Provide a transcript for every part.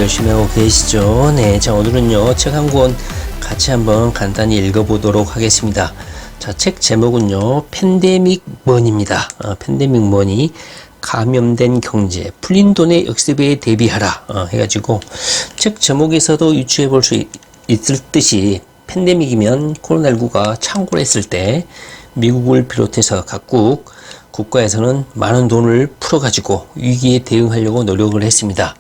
열심히 하고 계시죠? 네, 자 오늘은요 책 한 권 같이 한번 간단히 읽어보도록 하겠습니다. 자, 책 제목은요 팬데믹 머니입니다. 팬데믹 머니, 감염된 경제, 풀린 돈의 역습에 대비하라 해가지고 책 제목에서도 유추해 볼 수 있을 듯이 팬데믹이면 코로나19가 창궐 했을 때 미국을 비롯해서 각국 국가에서는 많은 돈을 풀어가지고 위기에 대응하려고 노력을 했습니다.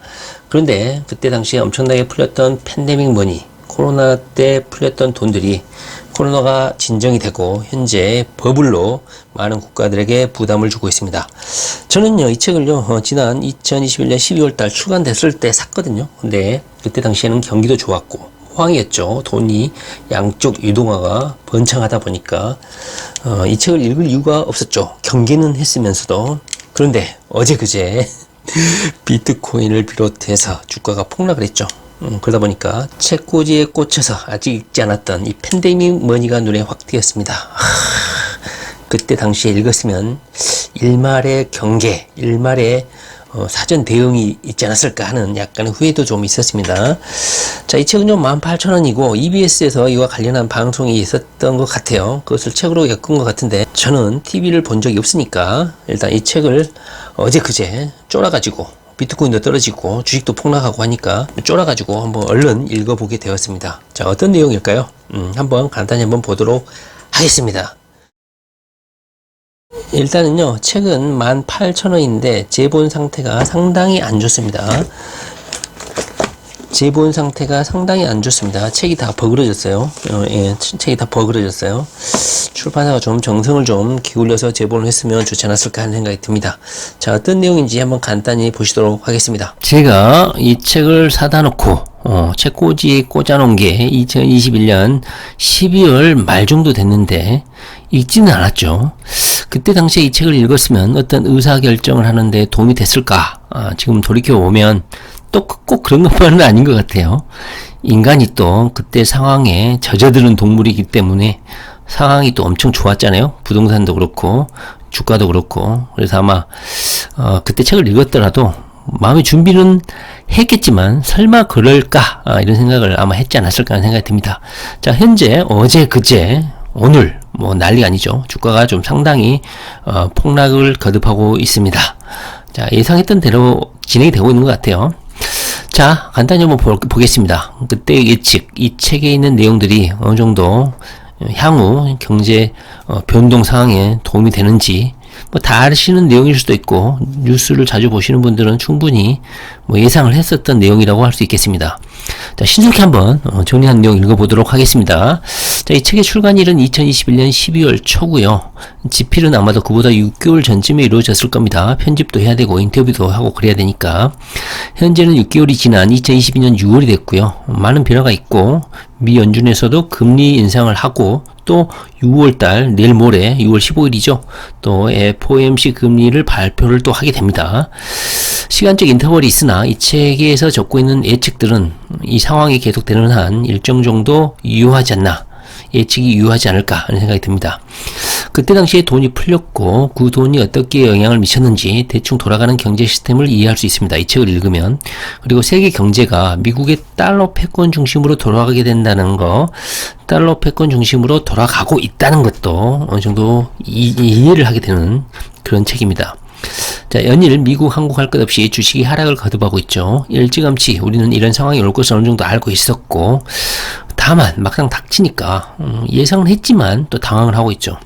그런데 그때 당시에 엄청나게 풀렸던 팬데믹 머니, 코로나 때 풀렸던 돈들이 코로나가 진정이 되고 현재 버블로 많은 국가들에게 부담을 주고 있습니다. 저는요 이 책을요 지난 2021년 12월 달 출간됐을 때 샀거든요. 근데 그때 당시에는 경기도 좋았고 호황이었죠. 돈이 양쪽 유동화가 번창하다 보니까 이 책을 읽을 이유가 없었죠. 경계는 했으면서도. 그런데 어제 그제 비트코인을 비롯해서 주가가 폭락을 했죠. 그러다 보니까 책꽂이에 꽂혀서 아직 읽지 않았던 이 팬데믹 머니가 눈에 확 띄었습니다. 그때 당시에 읽었으면 일말의 경계, 일말의 사전 대응이 있지 않았을까 하는 약간의 후회도 좀 있었습니다. 자, 이 책은요 18,000원이고 EBS에서 이와 관련한 방송이 있었던 것 같아요. 그것을 책으로 엮은 것 같은데 저는 TV를 본 적이 없으니까 일단 이 책을 어제 그제 쫄아가지고 비트코인도 떨어지고 주식도 폭락하고 하니까 쫄아가지고 한번 얼른 읽어보게 되었습니다. 자, 어떤 내용일까요? 한번 간단히 한번 보도록 하겠습니다. 일단은요 책은 18,000원인데 제본 상태가 상당히 안 좋습니다. 제본 상태가 상당히 안 좋습니다. 책이 다 버그러졌어요. 책이 다 버그러졌어요. 출판사가 좀 정성을 좀 기울여서 제본을 했으면 좋지 않았을까 하는 생각이 듭니다. 자, 어떤 내용인지 한번 간단히 보시도록 하겠습니다. 제가 이 책을 사다 놓고 책꽂이에 꽂아놓은 게 2021년 12월 말 정도 됐는데 읽지는 않았죠. 그때 당시에 이 책을 읽었으면 어떤 의사결정을 하는데 도움이 됐을까? 지금 돌이켜보면 또 꼭 그런 것만은 아닌 것 같아요. 인간이 또 그때 상황에 젖어드는 동물이기 때문에 상황이 또 엄청 좋았잖아요. 부동산도 그렇고 주가도 그렇고. 그래서 아마 그때 책을 읽었더라도 마음의 준비는 했겠지만 설마 그럴까 이런 생각을 아마 했지 않았을까 하는 생각이 듭니다. 자, 현재 어제 그제 오늘 뭐 난리가 아니죠. 주가가 좀 상당히 폭락을 거듭하고 있습니다. 자, 예상했던 대로 진행이 되고 있는 것 같아요. 자, 간단히 한번 보겠습니다. 그때 예측, 이 책에 있는 내용들이 어느 정도 향후 경제 변동 상황에 도움이 되는지 뭐 다 아시는 내용일 수도 있고 뉴스를 자주 보시는 분들은 충분히 뭐 예상을 했었던 내용이라고 할 수 있겠습니다. 자, 신속히 한번 정리한 내용 읽어보도록 하겠습니다. 자, 이 책의 출간일은 2021년 12월 초고요. 집필은 아마도 그보다 6개월 전쯤에 이루어졌을 겁니다. 편집도 해야 되고 인터뷰도 하고 그래야 되니까. 현재는 6개월이 지난 2022년 6월이 됐고요. 많은 변화가 있고 미 연준에서도 금리 인상을 하고 또 6월달 내일 모레 6월 15일이죠. 또 FOMC 금리를 발표를 또 하게 됩니다. 시간적 인터벌이 있으나 이 책에서 적고 있는 예측들은 이 상황이 계속되는 한 일정 정도 유효하지 않나, 예측이 유효하지 않을까 하는 생각이 듭니다. 그때 당시에 돈이 풀렸고 그 돈이 어떻게 영향을 미쳤는지 대충 돌아가는 경제 시스템을 이해할 수 있습니다. 이 책을 읽으면. 그리고 세계 경제가 미국의 달러 패권 중심으로 돌아가게 된다는 거, 달러 패권 중심으로 돌아가고 있다는 것도 어느 정도 이해를 하게 되는 그런 책입니다. 자, 연일 미국, 한국 할 것 없이 주식이 하락을 거듭하고 있죠. 일찌감치 우리는 이런 상황이 올 것을 어느 정도 알고 있었고 다만 막상 닥치니까 예상은 했지만 또 당황을 하고 있죠.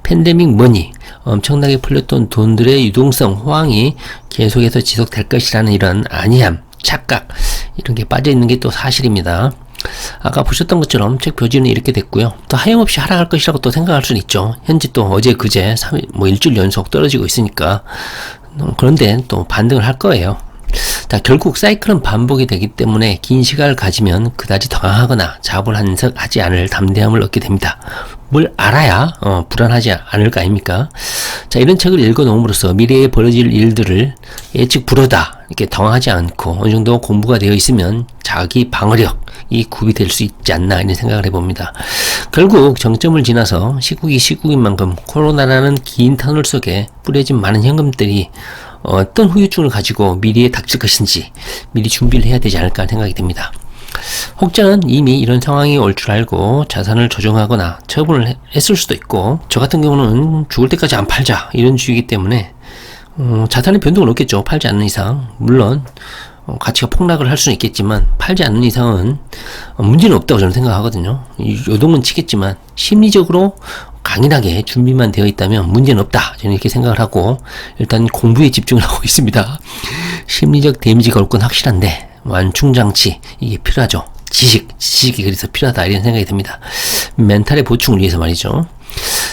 팬데믹 머니, 엄청나게 풀렸던 돈들의 유동성, 호황이 계속해서 지속될 것이라는 이런 안이함, 착각 이런 게 빠져있는 게 또 사실입니다. 아까 보셨던 것처럼 책 표지는 이렇게 됐고요. 또 하염없이 하락할 것이라고 또 생각할 수는 있죠. 현재 또 어제 그제 3일, 뭐 일주일 연속 떨어지고 있으니까. 그런데 또 반등을 할 거예요. 자, 결국 사이클은 반복이 되기 때문에 긴 시간을 가지면 그다지 당황하거나 자본하지 않을 담대함을 얻게 됩니다. 뭘 알아야 불안하지 않을 거 아닙니까? 자, 이런 책을 읽어놓음으로써 미래에 벌어질 일들을 예측 불허다 이렇게 당황하지 않고 어느 정도 공부가 되어 있으면 자기 방어력이 구비될 수 있지 않나 이런 생각을 해봅니다. 결국 정점을 지나서 시국이 시국인 만큼 코로나라는 긴 터널 속에 뿌려진 많은 현금들이 어떤 후유증을 가지고 미래에 닥칠 것인지 미리 준비를 해야 되지 않을까 생각이 듭니다. 혹자는 이미 이런 상황이 올 줄 알고 자산을 조정하거나 처분을 했을 수도 있고, 저 같은 경우는 죽을 때까지 안 팔자 이런 주의이기 때문에 자산의 변동은 없겠죠. 팔지 않는 이상. 물론 가치가 폭락을 할 수는 있겠지만 팔지 않는 이상은 문제는 없다고 저는 생각하거든요. 요동은 치겠지만 심리적으로 강인하게 준비만 되어 있다면 문제는 없다, 저는 이렇게 생각을 하고 일단 공부에 집중을 하고 있습니다. 심리적 데미지가 올 건 확실한데 완충장치, 이게 필요하죠. 지식이 그래서 필요하다, 이런 생각이 듭니다. 멘탈의 보충을 위해서 말이죠.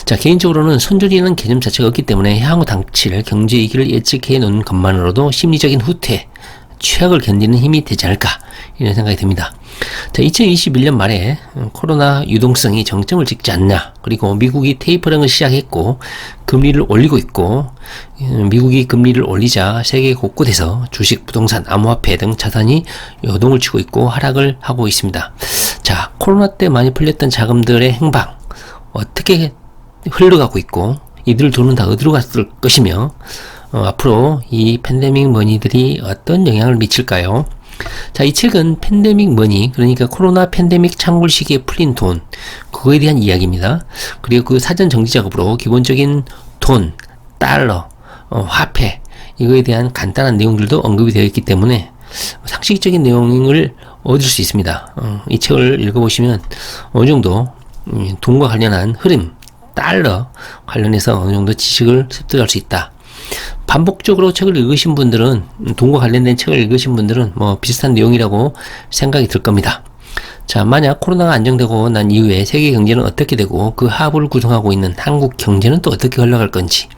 자, 개인적으로는 손절이라는 개념 자체가 없기 때문에 향후 닥칠 경제 위기를 예측해 놓은 것만으로도 심리적인 후퇴, 최악을 견디는 힘이 되지 않을까, 이런 생각이 듭니다. 자, 2021년 말에 코로나 유동성이 정점을 찍지 않냐, 그리고 미국이 테이퍼링을 시작했고 금리를 올리고 있고, 미국이 금리를 올리자 세계 곳곳에서 주식, 부동산, 암호화폐 등 자산이 요동을 치고 있고 하락을 하고 있습니다. 자, 코로나 때 많이 풀렸던 자금들의 행방 어떻게 흘러가고 있고, 이들 돈은 다 어디로 갔을 것이며, 앞으로 이 팬데믹 머니들이 어떤 영향을 미칠까요? 자, 이 책은 팬데믹 머니, 그러니까 코로나 팬데믹 창궐 시기에 풀린 돈, 그거에 대한 이야기입니다. 그리고 그 사전 정지 작업으로 기본적인 돈, 달러, 화폐, 이거에 대한 간단한 내용들도 언급이 되어 있기 때문에 상식적인 내용을 얻을 수 있습니다. 이 책을 읽어보시면 어느 정도 돈과 관련한 흐름, 달러 관련해서 어느 정도 지식을 습득할 수 있다. 반복적으로 책을 읽으신 분들은, 돈과 관련된 책을 읽으신 분들은 뭐 비슷한 내용이라고 생각이 들 겁니다. 자, 만약 코로나가 안정되고 난 이후에 세계 경제는 어떻게 되고 그 하부를 구성하고 있는 한국 경제는 또 어떻게 흘러갈 건지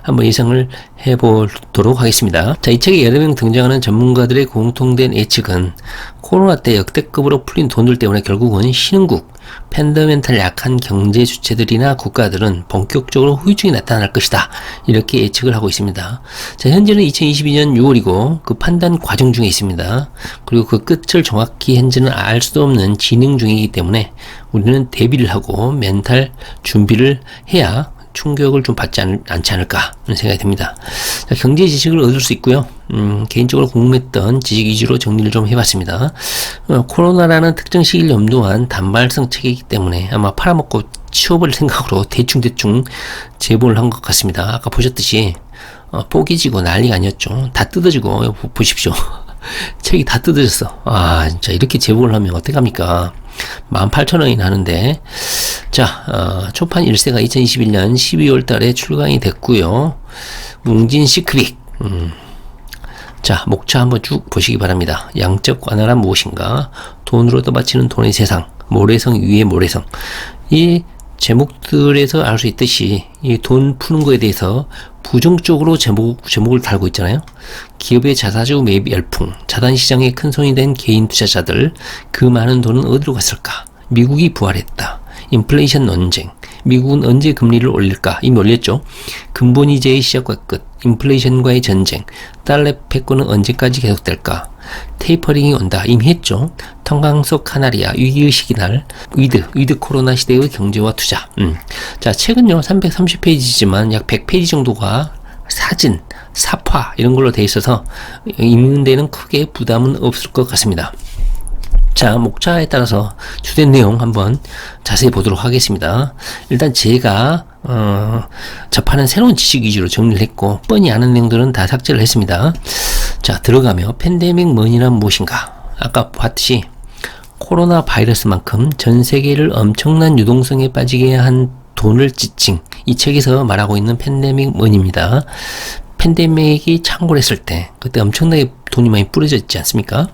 한번 예상을 해보도록 하겠습니다. 자, 이 책에 여러 명 등장하는 전문가들의 공통된 예측은 코로나 때 역대급으로 풀린 돈들 때문에 결국은 신흥국, 팬더멘탈 약한 경제 주체들이나 국가들은 본격적으로 후유증이 나타날 것이다, 이렇게 예측을 하고 있습니다. 자, 현재는 2022년 6월이고 그 판단 과정 중에 있습니다. 그리고 그 끝을 정확히 현재는 알 수도 없는 진행 중이기 때문에 우리는 대비를 하고 멘탈 준비를 해야 충격을 좀 받지 않지 않을까 하는 생각이 듭니다. 자, 경제 지식을 얻을 수 있고요. 개인적으로 궁금했던 지식 위주로 정리를 좀 해봤습니다. 코로나라는 특정 시기를 염두한 단발성 책이기 때문에 아마 팔아먹고 치워버릴 생각으로 대충 제보를 한 것 같습니다. 아까 보셨듯이 뽀개지고 난리가 아니었죠. 다 뜯어지고, 보십시오. 책이 다 뜯어졌어. 아, 진짜 이렇게 제보를 하면 어떡합니까? 18,000원이 나는데. 자, 초판 1세가 2021년 12월 달에 출간이 됐고요. 뭉진 시크릿. 자, 목차 한번 쭉 보시기 바랍니다. 양적 관할란 무엇인가? 돈으로 떠받치는 돈의 세상. 모래성 위의 모래성. 이 제목들에서 알 수 있듯이 이 돈 푸는 거에 대해서 부정적으로 제목을 달고 있잖아요. 기업의 자사주 매입 열풍, 자산시장에 큰 손이 된 개인 투자자들, 그 많은 돈은 어디로 갔을까? 미국이 부활했다. 인플레이션 논쟁, 미국은 언제 금리를 올릴까? 이미 올렸죠. 근본이자의 시작과 끝, 인플레이션과의 전쟁, 달러 패권은 언제까지 계속될까? 테이퍼링이 온다, 이미 했죠. 텅강 속 카나리아, 위기의식이 날, 위드 코로나 시대의 경제와 투자. 자, 책은요 330페이지지만 약 100페이지 정도가 사진, 사파 이런 걸로 돼 있어서 읽는 데는 크게 부담은 없을 것 같습니다. 자, 목차에 따라서 주된 내용 한번 자세히 보도록 하겠습니다. 일단 제가 접하는 새로운 지식 위주로 정리를 했고 뻔히 아는 내용들은 다 삭제를 했습니다. 자, 들어가며 팬데믹 머니란 무엇인가? 아까 봤듯이 코로나 바이러스만큼 전 세계를 엄청난 유동성에 빠지게 한 돈을 지칭, 이 책에서 말하고 있는 팬데믹 머니입니다. 팬데믹이 창궐했을 때 그때 엄청나게 돈이 많이 뿌려져 있지 않습니까?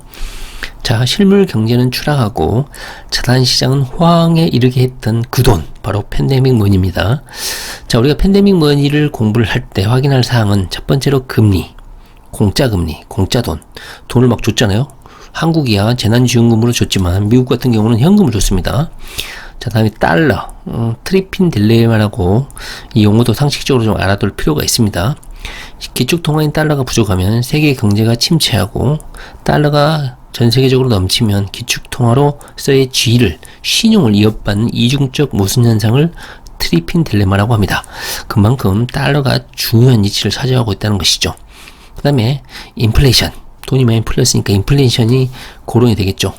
자, 실물 경제는 추락하고 자산시장은 호황에 이르게 했던 그 돈, 바로 팬데믹 머니입니다. 자, 우리가 팬데믹 머니를 공부를 할 때 확인할 사항은 첫 번째로 금리, 공짜 금리, 공짜 돈을 막 줬잖아요. 한국이야 재난지원금으로 줬지만 미국 같은 경우는 현금을 줬습니다. 자, 다음에 달러, 트리핀 딜레마라고 이 용어도 상식적으로 좀 알아둘 필요가 있습니다. 기축통화인 달러가 부족하면 세계 경제가 침체하고 달러가 전 세계적으로 넘치면 기축통화로서의 지위를, 신용을 이어받는 이중적 모순 현상을 트리핀 딜레마라고 합니다. 그만큼 달러가 중요한 위치를 차지하고 있다는 것이죠. 다음에 인플레이션, 돈이 많이 풀렸으니까 인플레이션이 고론이 되겠죠.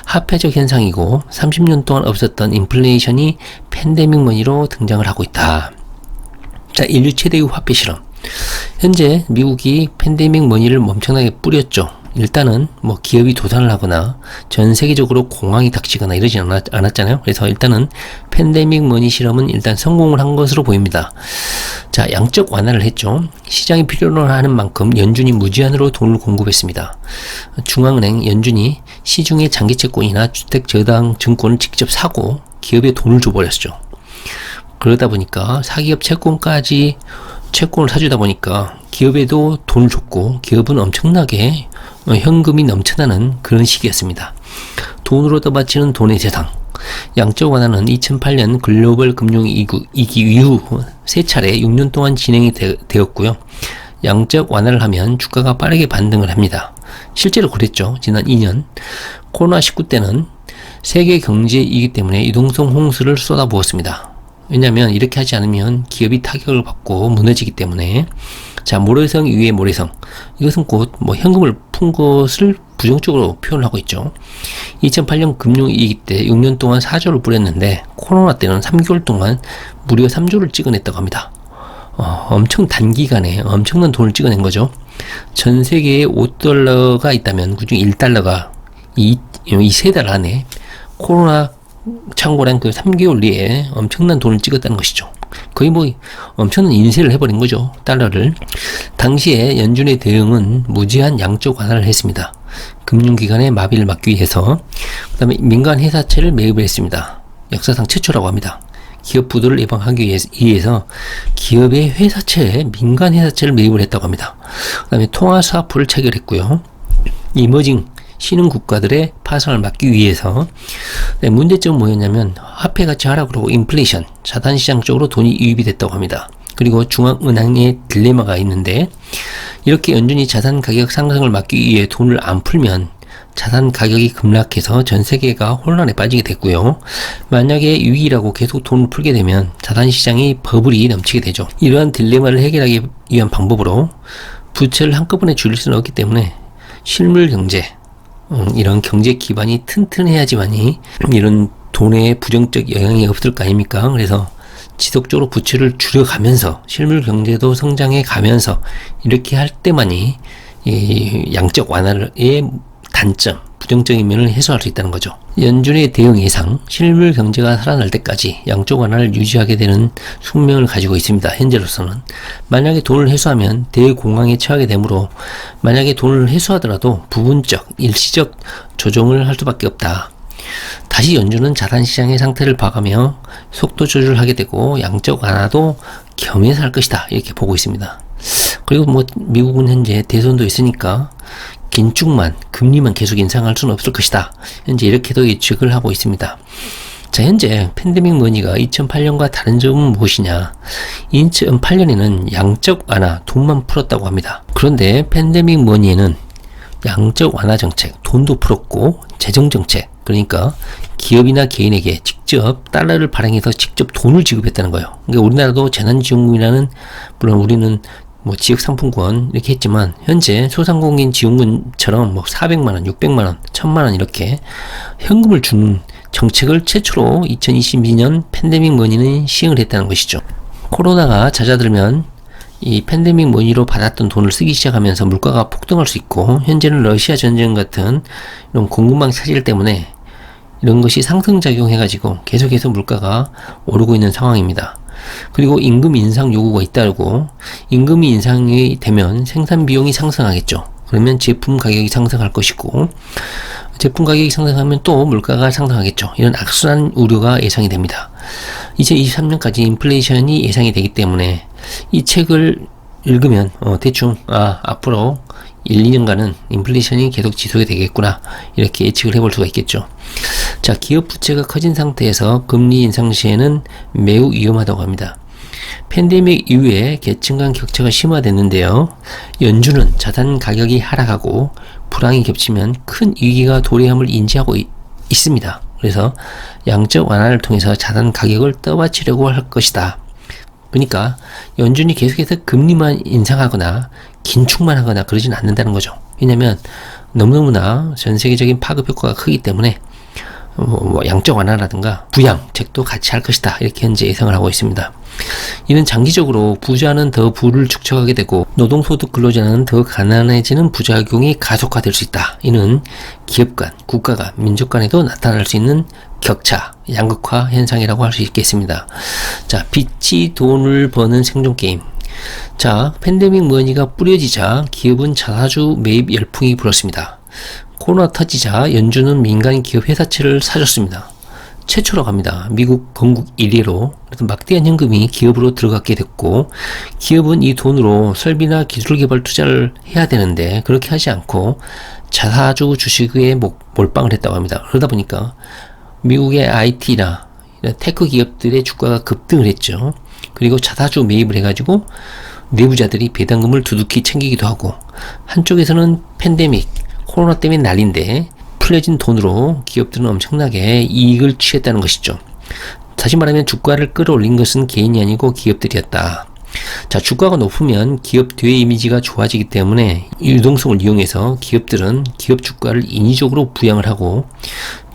화폐적 현상이고 30년 동안 없었던 인플레이션이 팬데믹 머니로 등장을 하고 있다. 자, 인류 최대의 화폐 실험. 현재 미국이 팬데믹 머니를 엄청나게 뿌렸죠. 일단은 뭐 기업이 도산을 하거나 전 세계적으로 공황이 닥치거나 이러지 않았잖아요. 그래서 일단은 팬데믹 머니 실험은 일단 성공을 한 것으로 보입니다. 자, 양적 완화를 했죠. 시장이 필요로 하는 만큼 연준이 무제한으로 돈을 공급했습니다. 중앙은행 연준이 시중의 장기채권이나 주택저당 증권을 직접 사고 기업에 돈을 줘버렸죠. 그러다 보니까 사기업 채권을 사주다 보니까 기업에도 돈을 줬고 기업은 엄청나게 현금이 넘쳐나는 그런 시기였습니다. 돈으로 떠받치는 돈의 세상. 양적 완화는 2008년 글로벌 금융위기 이후 3차례 6년 동안 진행이 되었고요. 양적 완화를 하면 주가가 빠르게 반등을 합니다. 실제로 그랬죠. 지난 2년 코로나19 때는 세계 경제이기 때문에 유동성 홍수를 쏟아부었습니다. 왜냐하면 이렇게 하지 않으면 기업이 타격을 받고 무너지기 때문에. 자, 모래성 위에 모래성. 이것은 곧 현금을 푼 것을 부정적으로 표현하고 있죠. 2008년 금융위기 때 6년 동안 4조를 뿌렸는데 코로나 때는 3개월 동안 무려 3조를 찍어냈다고 합니다. 엄청 단기간에 엄청난 돈을 찍어낸 거죠. 전 세계에 5달러가 있다면 그중 1달러가 이 3달 안에 코로나 창고란 그 3개월 내에 엄청난 돈을 찍었다는 것이죠. 거의 엄청난 인쇄를 해버린 거죠. 달러를. 당시에 연준의 대응은 무제한 양적 완화를 했습니다. 금융기관의 마비를 막기 위해서. 그 다음에 민간 회사채를 매입을 했습니다. 역사상 최초라고 합니다. 기업 부도를 예방하기 위해서 기업의 민간 회사채를 매입을 했다고 합니다. 그 다음에 통화스와프를 체결했고요. 이머징 신흥 국가들의 파산을 막기 위해서. 문제점은 뭐였냐면 화폐 가치 하락으로 인플레이션, 자산시장 쪽으로 돈이 유입이 됐다고 합니다. 그리고 중앙은행의 딜레마가 있는데 이렇게 연준이 자산 가격 상승을 막기 위해 돈을 안 풀면 자산 가격이 급락해서 전 세계가 혼란에 빠지게 됐고요. 만약에 위기라고 계속 돈을 풀게 되면 자산시장이 버블이 넘치게 되죠. 이러한 딜레마를 해결하기 위한 방법으로 부채를 한꺼번에 줄일 수는 없기 때문에 실물 경제, 이런 경제 기반이 튼튼해야지만이 이런 돈에 부정적 영향이 없을 거 아닙니까? 그래서 지속적으로 부채를 줄여가면서 실물 경제도 성장해 가면서 이렇게 할 때만이 이 양적 완화의 단점, 부정적인 면을 해소할 수 있다는 거죠. 연준의 대응 예상, 실물 경제가 살아날 때까지 양적 완화를 유지하게 되는 숙명을 가지고 있습니다. 현재로서는. 만약에 돈을 회수하면 대공황에 처하게 되므로 만약에 돈을 회수하더라도 부분적, 일시적 조정을 할 수밖에 없다. 다시 연준은 자산시장의 상태를 봐가며 속도 조절하게 되고 양적 완화도 겸해서 할 것이다. 이렇게 보고 있습니다. 그리고 미국은 현재 대선도 있으니까 긴축만, 금리만 계속 인상할 수는 없을 것이다. 현재 이렇게도 예측을 하고 있습니다. 자, 현재 팬데믹 머니가 2008년과 다른 점은 무엇이냐? 2008년에는 양적 완화, 돈만 풀었다고 합니다. 그런데 팬데믹 머니에는 양적 완화 정책, 돈도 풀었고 재정 정책, 그러니까 기업이나 개인에게 직접 달러를 발행해서 직접 돈을 지급했다는 거예요. 그러니까 우리나라도 재난지원금이라는, 물론 우리는 지역상품권 이렇게 했지만 현재 소상공인 지원금처럼 400만원, 600만원, 1000만원 이렇게 현금을 주는 정책을 최초로 2022년 팬데믹 머니는 시행을 했다는 것이죠. 코로나가 잦아들면 이 팬데믹 머니로 받았던 돈을 쓰기 시작하면서 물가가 폭등할 수 있고, 현재는 러시아 전쟁 같은 이런 공급망 차질 때문에 이런 것이 상승작용해가지고 계속해서 물가가 오르고 있는 상황입니다. 그리고 임금 인상 요구가 잇따르고, 임금이 인상이 되면 생산 비용이 상승하겠죠. 그러면 제품 가격이 상승할 것이고, 제품 가격이 상승하면 또 물가가 상승하겠죠. 이런 악순환 우려가 예상이 됩니다. 2023년까지 인플레이션이 예상이 되기 때문에 이 책을 읽으면 대충 앞으로 1, 2년간은 인플레이션이 계속 지속이 되겠구나, 이렇게 예측을 해볼 수가 있겠죠. 자, 기업 부채가 커진 상태에서 금리 인상 시에는 매우 위험하다고 합니다. 팬데믹 이후에 계층 간 격차가 심화됐는데요. 연준은 자산 가격이 하락하고 불황이 겹치면 큰 위기가 도래함을 인지하고 있습니다. 그래서 양적 완화를 통해서 자산 가격을 떠받치려고 할 것이다. 그러니까 연준이 계속해서 금리만 인상하거나 긴축만 하거나 그러진 않는다는 거죠. 왜냐면 너무너무나 전 세계적인 파급 효과가 크기 때문에 양적 완화라든가 부양책도 같이 할 것이다. 이렇게 현재 예상을 하고 있습니다. 이는 장기적으로 부자는 더 부를 축적하게 되고 노동소득 근로자는 더 가난해지는 부작용이 가속화될 수 있다. 이는 기업 간, 국가 간, 민족 간에도 나타날 수 있는 격차, 양극화 현상이라고 할 수 있겠습니다. 자, 빛이 돈을 버는 생존 게임. 자, 팬데믹 머니가 뿌려지자 기업은 자사주 매입 열풍이 불었습니다. 코로나 터지자 연준은 민간 기업 회사채를 사줬습니다. 최초라고 합니다. 미국 건국 1위로 막대한 현금이 기업으로 들어가게 됐고, 기업은 이 돈으로 설비나 기술 개발 투자를 해야 되는데 그렇게 하지 않고 자사주 주식에 몰빵을 했다고 합니다. 그러다 보니까 미국의 IT나 테크 기업들의 주가가 급등을 했죠. 그리고 자사주 매입을 해가지고 내부자들이 배당금을 두둑히 챙기기도 하고, 한쪽에서는 팬데믹 코로나 때문에 난리인데 풀려진 돈으로 기업들은 엄청나게 이익을 취했다는 것이죠. 다시 말하면 주가를 끌어올린 것은 개인이 아니고 기업들이었다. 자, 주가가 높으면 기업 뒤에 이미지가 좋아지기 때문에 유동성을 이용해서 기업들은 기업 주가를 인위적으로 부양을 하고,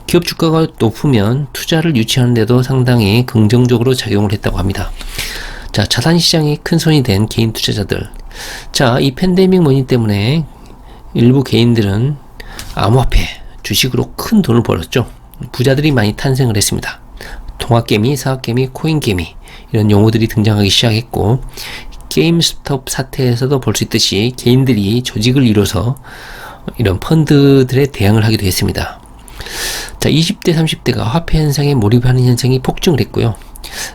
기업 주가가 높으면 투자를 유치하는 데도 상당히 긍정적으로 작용을 했다고 합니다. 자, 자산 시장이 큰 손이 된 개인 투자자들. 자, 이 팬데믹 머니 때문에 일부 개인들은 암호화폐, 주식으로 큰 돈을 벌었죠. 부자들이 많이 탄생을 했습니다. 통화개미, 사학개미, 코인개미 이런 용어들이 등장하기 시작했고, 게임스톱 사태에서도 볼 수 있듯이 개인들이 조직을 이뤄서 이런 펀드들에 대항을 하기도 했습니다. 자, 20대, 30대가 화폐 현상에 몰입하는 현상이 폭증을 했고요.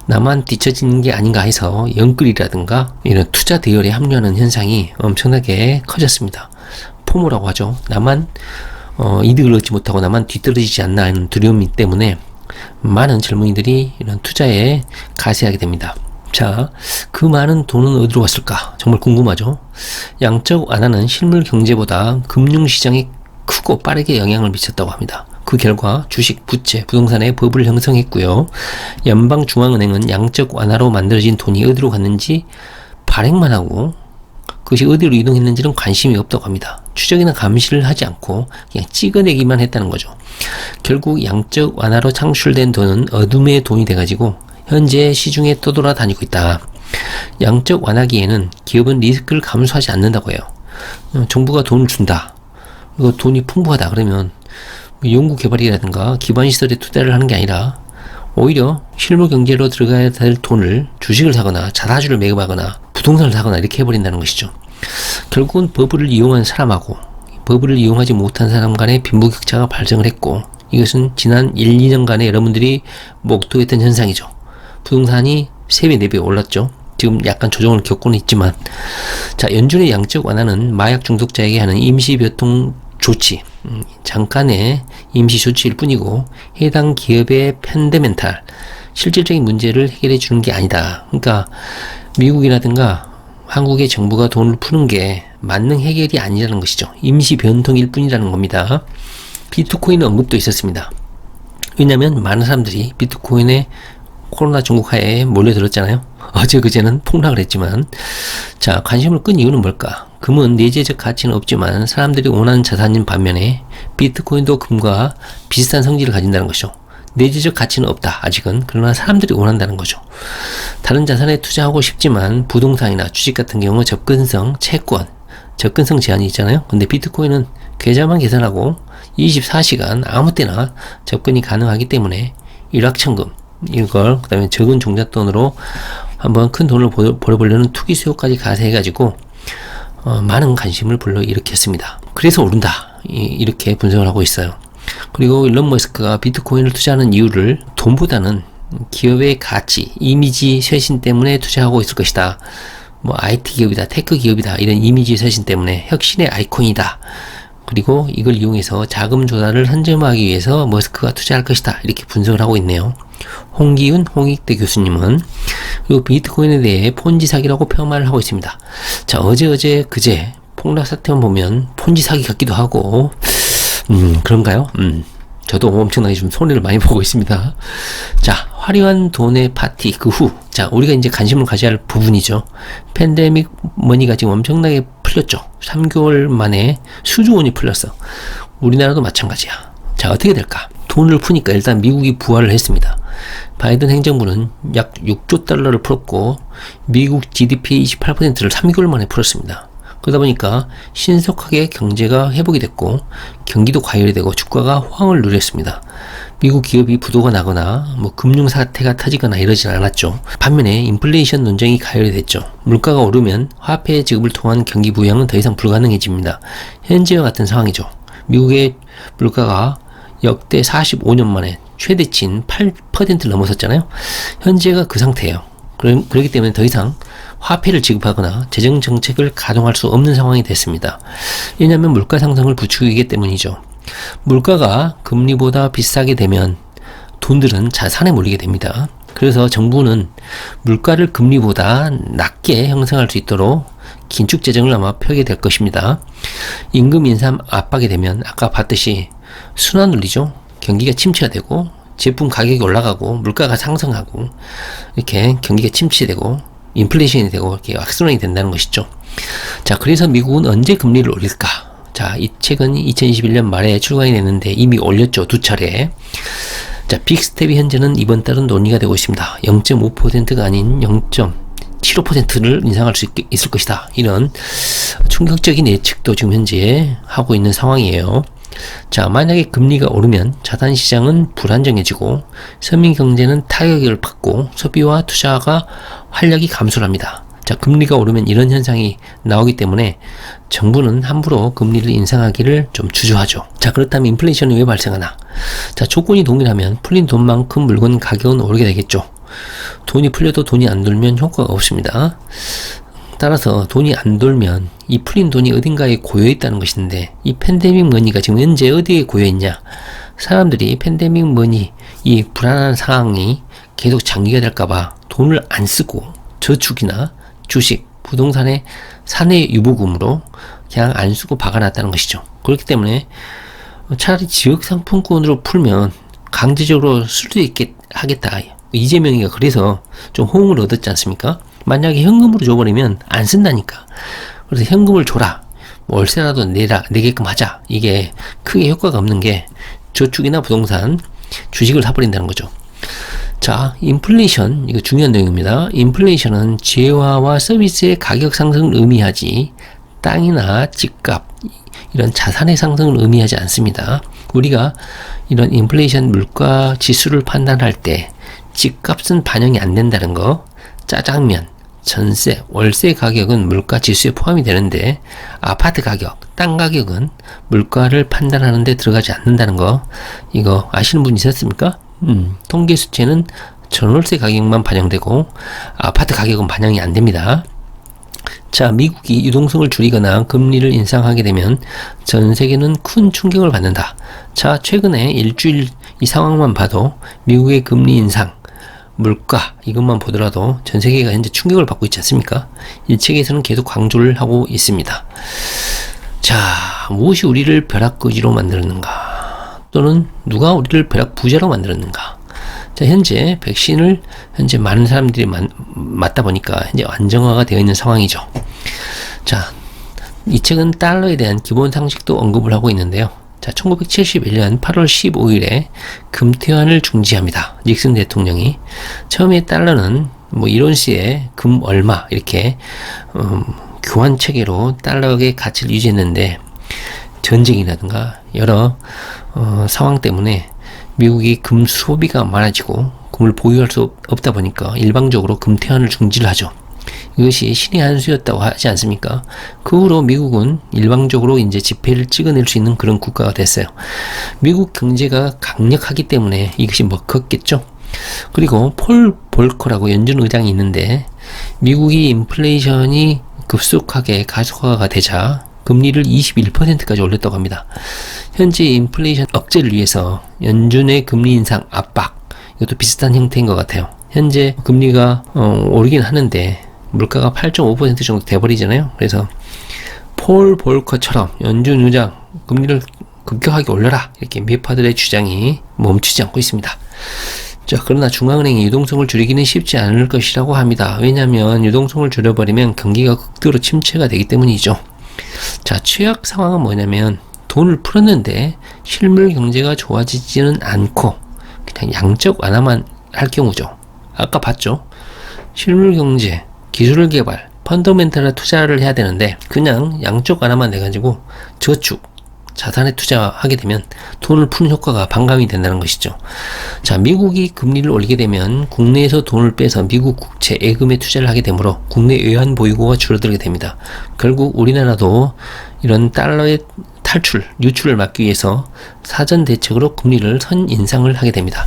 나만 뒤처지는 게 아닌가 해서 영끌이라든가 이런 투자 대열에 합류하는 현상이 엄청나게 커졌습니다. 포모라고 하죠. 나만 이득을 얻지 못하고 나만 뒤떨어지지 않나 하는 두려움 때문에 많은 젊은이들이 이런 투자에 가세하게 됩니다. 자, 그 많은 돈은 어디로 갔을까? 정말 궁금하죠? 양적 완화는 실물 경제보다 금융시장에 크고 빠르게 영향을 미쳤다고 합니다. 그 결과 주식, 부채, 부동산에 버블을 형성했고요. 연방중앙은행은 양적 완화로 만들어진 돈이 어디로 갔는지 발행만 하고 그것이 어디로 이동했는지는 관심이 없다고 합니다. 추적이나 감시를 하지 않고 그냥 찍어내기만 했다는 거죠. 결국 양적 완화로 창출된 돈은 어둠의 돈이 돼가지고 현재 시중에 떠돌아다니고 있다. 양적 완화기에는 기업은 리스크를 감수하지 않는다고 해요. 정부가 돈을 준다. 이거 돈이 풍부하다 그러면 연구개발이라든가 기반시설에 투자를 하는 게 아니라 오히려 실물 경제로 들어가야 될 돈을 주식을 사거나 자사주를 매입하거나 부동산을 사거나 이렇게 해버린다는 것이죠. 결국은 버블을 이용한 사람하고 버블을 이용하지 못한 사람 간의 빈부격차가 발생을 했고, 이것은 지난 1, 2년간에 여러분들이 목도했던 현상이죠. 부동산이 3배, 4배 올랐죠. 지금 약간 조정을 겪고는 있지만, 자, 연준의 양적 완화는 마약 중독자에게 하는 임시교통 조치, 잠깐의 임시 조치일 뿐이고 해당 기업의 펀더멘탈, 실질적인 문제를 해결해 주는 게 아니다. 그러니까 미국이라든가 한국의 정부가 돈을 푸는 게 만능 해결이 아니라는 것이죠. 임시 변통일 뿐이라는 겁니다. 비트코인 언급도 있었습니다. 왜냐하면 많은 사람들이 비트코인에 코로나 중국하에 몰려들었잖아요. 어제 그제는 폭락을 했지만, 자, 관심을 끈 이유는 뭘까? 금은 내재적 가치는 없지만 사람들이 원하는 자산인 반면에 비트코인도 금과 비슷한 성질을 가진다는 것이죠. 내재적 가치는 없다 아직은. 그러나 사람들이 원한다는 거죠. 다른 자산에 투자하고 싶지만 부동산이나 주식 같은 경우 접근성, 채권, 접근성 제한이 있잖아요. 근데 비트코인은 계좌만 계산하고 24시간 아무 때나 접근이 가능하기 때문에 일확천금, 이걸 그 다음에 적은 종잣돈으로 한번 큰 돈을 벌어보려는 투기 수요까지 가세해가지고 많은 관심을 불러일으켰습니다. 그래서 오른다, 이렇게 분석을 하고 있어요. 그리고 일론 머스크가 비트코인을 투자하는 이유를 돈보다는 기업의 가치, 이미지 쇄신 때문에 투자하고 있을 것이다. 뭐 IT 기업이다, 테크 기업이다, 이런 이미지 쇄신 때문에 혁신의 아이콘이다. 그리고 이걸 이용해서 자금 조달을 선점하기 위해서 머스크가 투자할 것이다, 이렇게 분석을 하고 있네요. 홍기훈, 홍익대 교수님은 그리고 비트코인에 대해 폰지 사기라고 폄하를 하고 있습니다. 자, 그제 폭락 사태만 보면 폰지 사기 같기도 하고, 그런가요? 저도 엄청나게 좀 손해를 많이 보고 있습니다. 자, 화려한 돈의 파티 그 후, 자, 우리가 이제 관심을 가져야 할 부분이죠. 팬데믹 머니가 지금 엄청나게 풀렸죠. 3개월 만에 수조 원이 풀렸어. 우리나라도 마찬가지야. 자, 어떻게 될까? 돈을 푸니까 일단 미국이 부활을 했습니다. 바이든 행정부는 약 6조 달러를 풀었고 미국 GDP의 28%를 3개월 만에 풀었습니다. 그러다 보니까 신속하게 경제가 회복이 됐고 경기도 과열이 되고 주가가 호황을 누렸습니다. 미국 기업이 부도가 나거나 금융 사태가 터지거나 이러진 않았죠. 반면에 인플레이션 논쟁이 가열이 됐죠. 물가가 오르면 화폐 지급을 통한 경기 부양은 더 이상 불가능해집니다. 현재와 같은 상황이죠. 미국의 물가가 역대 45년 만에 최대치인 8%를 넘어섰잖아요. 현재가 그 상태예요. 그렇기 때문에 더 이상 화폐를 지급하거나 재정 정책을 가동할 수 없는 상황이 됐습니다. 왜냐하면 물가 상승을 부추기기 때문이죠. 물가가 금리보다 비싸게 되면 돈들은 자산에 몰리게 됩니다. 그래서 정부는 물가를 금리보다 낮게 형성할 수 있도록 긴축 재정을 아마 펴게 될 것입니다. 임금 인상 압박이 되면 아까 봤듯이 순환논리죠. 경기가 침체가 되고 제품 가격이 올라가고 물가가 상승하고 이렇게 경기가 침체되고 인플레이션이 되고 이렇게 악순환이 된다는 것이죠. 자, 그래서 미국은 언제 금리를 올릴까? 자, 이 책은 2021년 말에 출간이 됐는데 이미 올렸죠. 2차례. 자, 빅스텝이 현재는 이번 달은 논의가 되고 있습니다. 0.5%가 아닌 0.75%를 인상할 수 있을 것이다. 이런 충격적인 예측도 지금 현재 하고 있는 상황이에요. 자, 만약에 금리가 오르면 자산시장은 불안정해지고 서민 경제는 타격을 받고 소비와 투자가 활력이 감소를 합니다. 자, 금리가 오르면 이런 현상이 나오기 때문에 정부는 함부로 금리를 인상하기를 좀 주저하죠. 자, 그렇다면 인플레이션이 왜 발생하나? 자, 조건이 동일하면 풀린 돈만큼 물건 가격은 오르게 되겠죠. 돈이 풀려도 돈이 안 돌면 효과가 없습니다. 따라서 돈이 안 돌면 이 풀린 돈이 어딘가에 고여있다는 것인데 이 팬데믹 머니가 지금 현재 어디에 고여있냐? 사람들이 팬데믹 머니 이 불안한 상황이 계속 장기가 될까봐 돈을 안 쓰고 저축이나 주식, 부동산의 사내 유보금으로 그냥 안 쓰고 박아놨다는 것이죠. 그렇기 때문에 차라리 지역상품권으로 풀면 강제적으로 쓸 수 있게 하겠다. 이재명이가 그래서 좀 호응을 얻었지 않습니까? 만약에 현금으로 줘버리면 안 쓴다니까. 그래서 현금을 줘라. 월세라도 내게끔 하자. 이게 크게 효과가 없는 게 저축이나 부동산, 주식을 사버린다는 거죠. 자, 인플레이션, 이거 중요한 내용입니다. 인플레이션은 재화와 서비스의 가격 상승을 의미하지 땅이나 집값, 이런 자산의 상승을 의미하지 않습니다. 우리가 이런 인플레이션 물가 지수를 판단할 때 집값은 반영이 안 된다는 거, 짜장면, 전세, 월세 가격은 물가 지수에 포함이 되는데 아파트 가격, 땅 가격은 물가를 판단하는 데 들어가지 않는다는 거, 이거 아시는 분 있었습니까? 통계 수치에는 전월세 가격만 반영되고 아파트 가격은 반영이 안 됩니다. 자, 미국이 유동성을 줄이거나 금리를 인상하게 되면 전 세계는 큰 충격을 받는다. 자, 최근에 일주일 이 상황만 봐도 미국의 금리 인상, 물가 이것만 보더라도 전 세계가 현재 충격을 받고 있지 않습니까? 이 책에서는 계속 강조를 하고 있습니다. 자, 무엇이 우리를 벼락거지로 만들었는가? 또는 누가 우리를 벼락부자로 만들었는가? 자, 현재 백신을 현재 많은 사람들이 맞다 보니까 현재 안정화가 되어 있는 상황이죠. 자, 이 책은 달러에 대한 기본 상식도 언급을 하고 있는데요. 자, 1971년 8월 15일에 금퇴환을 중지합니다. 닉슨 대통령이. 처음에 달러는 뭐 이론시에 금 얼마 이렇게 교환 체계로 달러의 가치를 유지했는데 전쟁이라든가 여러 상황 때문에 미국이 금 소비가 많아지고 금을 보유할 수 없다 보니까 일방적으로 금퇴환을 중지를 하죠. 이것이 신의 한 수였다고 하지 않습니까? 그 후로 미국은 일방적으로 이제 지폐를 찍어낼 수 있는 그런 국가가 됐어요. 미국 경제가 강력하기 때문에 이것이 먹혔겠죠. 그리고 폴 볼커라고 연준 의장이 있는데 미국이 인플레이션이 급속하게 가속화가 되자 금리를 21%까지 올렸다고 합니다. 현재 인플레이션 억제를 위해서 연준의 금리 인상 압박, 이것도 비슷한 형태인 것 같아요. 현재 금리가 오르긴 하는데 물가가 8.5% 정도 돼버리잖아요. 그래서 폴 볼커처럼 연준 의장 금리를 급격하게 올려라, 이렇게 매파들의 주장이 멈추지 않고 있습니다. 자, 그러나 중앙은행이 유동성을 줄이기는 쉽지 않을 것이라고 합니다. 왜냐하면 유동성을 줄여버리면 경기가 극도로 침체가 되기 때문이죠. 자, 최악 상황은 뭐냐면 돈을 풀었는데 실물 경제가 좋아지지는 않고 그냥 양적 완화만 할 경우죠. 아까 봤죠? 실물 경제, 기술 개발, 펀더멘털에 투자를 해야 되는데 그냥 양적 완화만 해가지고 저축, 자산에 투자하게 되면 돈을 푸는 효과가 반감이 된다는 것이죠. 자, 미국이 금리를 올리게 되면 국내에서 돈을 빼서 미국 국채, 예금에 투자를 하게 되므로 국내 외환 보유고가 줄어들게 됩니다. 결국 우리나라도 이런 달러의 탈출, 유출을 막기 위해서 사전 대책으로 금리를 선 인상을 하게 됩니다.